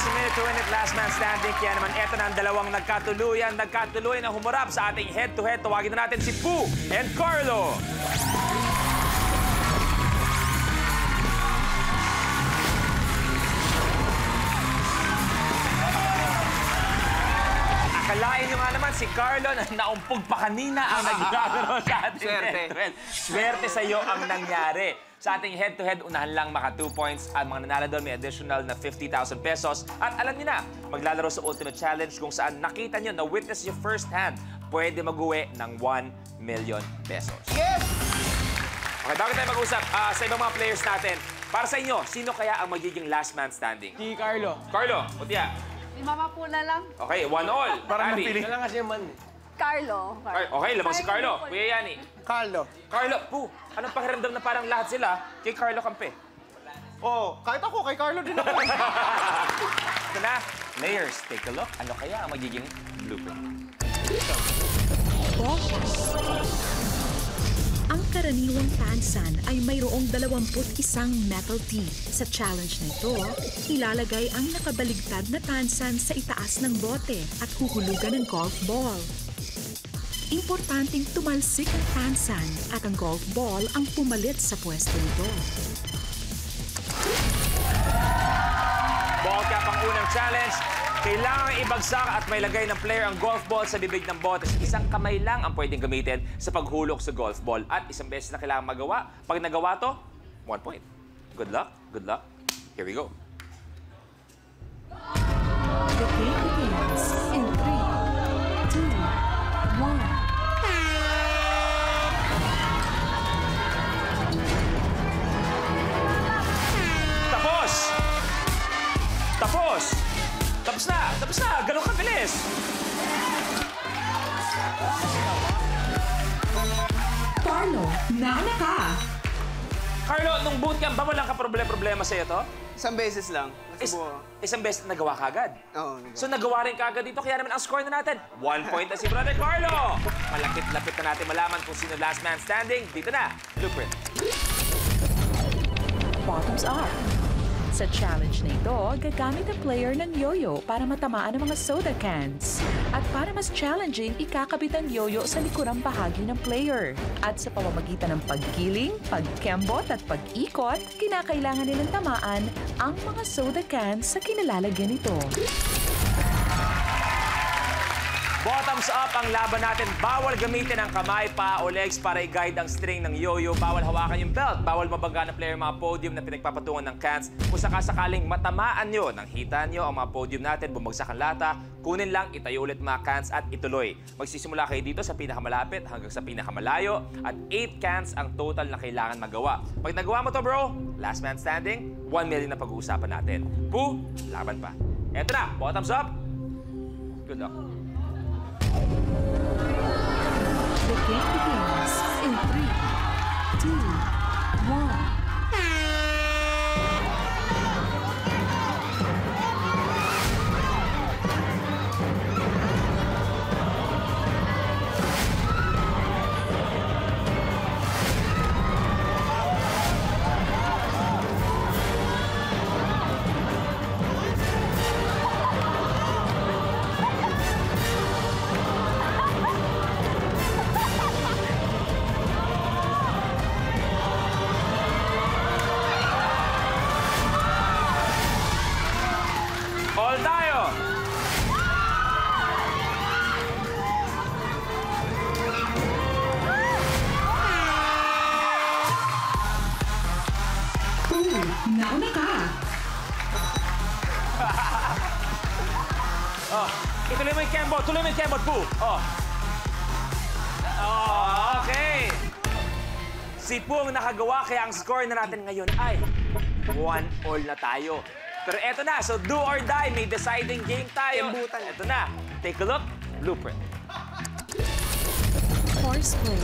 a minute to win it, last man standing. Kaya naman, eto na ang dalawang nagkatuluyan na humarap sa ating head-to-head. Tawagin na natin si Pooh and Carlo. Akalain nyo nga naman, si Carlo na naumpog pa kanina ang naglalaro sa ating head-to-head. Swerte sa'yo ang nangyari. Sa ating head-to-head, unahan lang maka 2 points. Ang mga nanalo doon may additional na 50,000 pesos. At alam niyo na, maglalaro sa Ultimate Challenge kung saan nakita nyo na witness your first hand, pwede mag-uwi ng 1 million pesos. Yes! Okay, bakit tayo mag-usap sa ibang mga players natin? Para sa inyo, sino kaya ang magiging last man standing? Si Carlo. Carlo, Putia. Si Mama po na lang. Okay, 1-all. Parang Abby. napili. Kailangan kasi man. Carlo. Okay, lamang si Carlo. Kuya Yani. Carlo. Carlo, Pooh, anong pakiramdam na parang lahat sila kay Carlo Campe? Oh, kahit ako, kay Carlo din ako. Ito na, players, take a look. Ano kaya ang magiging blueprint? Ang karaniwang tansan ay mayroong 21 metal tee. Sa challenge na ito, ilalagay ang nakabaligtad na tansan sa itaas ng bote at huhulugan ng golf ball. Importanteng tumalsik ang tansan at ang golf ball ang pumalit sa pwesto nito. Ball cap ang unang challenge. Kailangan ibagsak at may lagay ng player ang golf ball sa bibig ng bote. Isang kamay lang ang pwedeng gamitin sa paghulog sa golf ball. At isang beses na kailangan magawa. Pag nagawa to, 1 point. Good luck, good luck. Here we go. The game begins in 3, 2, 1. Tapos! Tapos! Tapos na! Tapos na! Ganun kabilis! Carlo, nauna ka! Carlo, nung bootcamp ba walang ka-problema sa'yo to? Isang beses lang. Isang beses nagawa ka agad. Oo. So nagawa rin ka agad dito, kaya naman ang score na natin. 1 point na si Brother Carlo! Malapit-lapit na natin malaman kung sino last man standing. Dito na, blueprint. Bottoms up. Sa challenge na ito, gagamit ang player ng yo-yo para matamaan ang mga soda cans. At para mas challenging, ikakabit ang yo-yo sa likurang bahagi ng player. At sa pamamagitan ng pagkiling, pagkembot at pag-ikot, kinakailangan nilang tamaan ang mga soda cans sa kinalalagyan nito. Bottoms up ang laban natin. Bawal gamitin ang kamay, paa o legs para i-guide ang string ng yo-yo. Bawal hawakan yung belt. Bawal mabangga ng player mga podium na pinagpapatungan ng cans. Kung sakasakaling matamaan nyo, nang hita nyo ang mga podium natin, bumagsak ang lata, kunin lang, itayo ulit mga cans at ituloy. Magsisimula kayo dito sa pinakamalapit hanggang sa pinakamalayo at 8 cans ang total na kailangan magawa. Pag nagawa mo to, bro, last man standing, 1 million na pag-uusapan natin. Pooh, laban pa. Eto na, bottoms up. Good luck. The game begins in 3, 2, 1. All tayo! Nauna ka! Oh, ituloy mo yung kembot. Tuloy mo yung kembot, Pooh. Oh. Oh, okay. Si Pooh ang nakagawa, kaya ang score na natin ngayon ay 1-all na tayo. Pero eto na, so do or die, may deciding game tayo. Eto na, take a look, blueprint. Horseplay.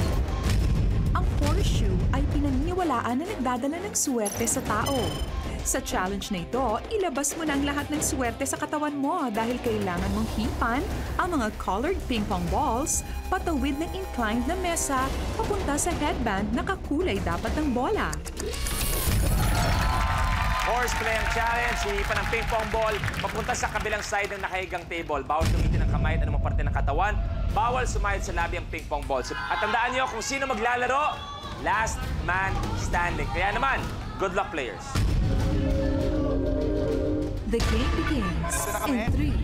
Ang horseshoe ay pinaniniwalaan na nagdadala ng swerte sa tao. Sa challenge na ito, ilabas mo na ang lahat ng swerte sa katawan mo dahil kailangan mong hipan ang mga colored ping-pong balls, patawid ng inclined na mesa, papunta sa headband na kakulay dapat ng bola. Horseplay ang challenge. Hinipan ang ping pong ball papunta sa kabilang side ng nakahigang table. Bawal gamitin ang kamay at anumang parte ng katawan. Bawal sumayad sa labi ang ping pong ball. At tandaan nyo kung sino maglalaro, last man standing. Kaya naman, good luck players. The game begins in 3,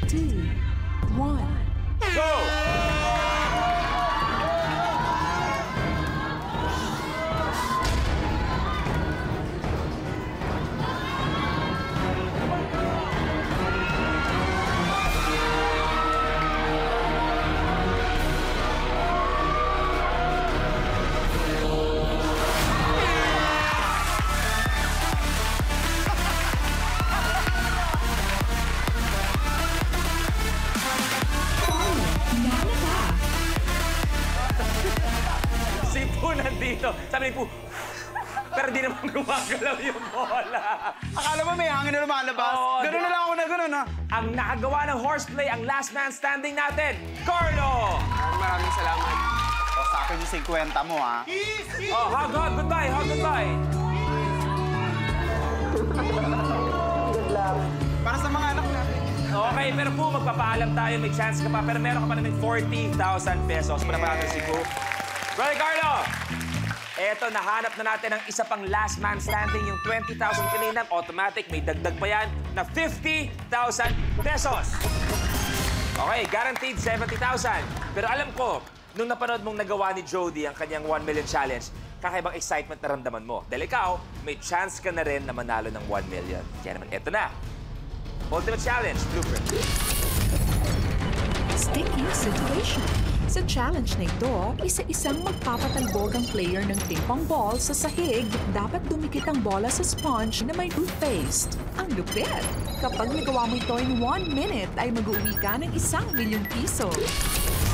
2, 1. Go! Si Poo nandito. Sabi ni Poo, pero di naman gumagalaw yung bola. Akala mo may hangin na lumalabas? Oo, Ganun na lang ako na ganun, ha? Ang nakagawa ng horseplay, ang last man standing natin, Carlo! Maraming salamat. O, sa akin yung 50 mo, ha? Oh, hug, goodbye, goodbye. Para sa mga anak natin. Okay, pero Poo, magpapaalam tayo. May chance ka pa, pero meron ka pa namin 40,000 pesos. Para pa natin si Poo. Brother Carlo! Eto, nahanap na natin ang isa pang last man standing, yung 20,000 kanina. Automatic, may dagdag pa yan na 50,000 pesos. Okay, guaranteed 70,000. Pero alam ko, nung napanood mong nagawa ni Jody ang kanyang 1 million challenge, kakaibang excitement na ramdaman mo. Dahil ikaw, may chance ka na rin na manalo ng 1 million. Kaya naman, eto na. Ultimate Challenge, Blueprint. Sticky situation. Sa challenge na ito, isa-isang magpapatalbog ang player ng ping-pong ball sa sahig. Dapat dumikit ang bola sa sponge na may toothpaste. Ang lupit! Kapag nagawa mo ito in 1 minute, ay mag-uwi ka ng 1,000,000 piso.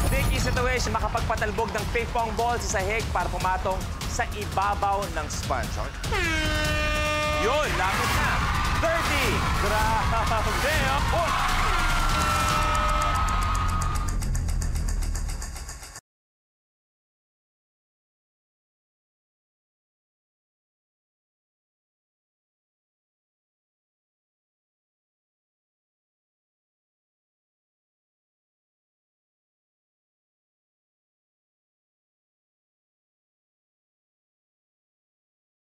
Sticky situation, makapagpatalbog ng ping-pong ball sa sahig para pumatong sa ibabaw ng sponge. Okay? Yun, lapit na. 30! Grabe! Oh!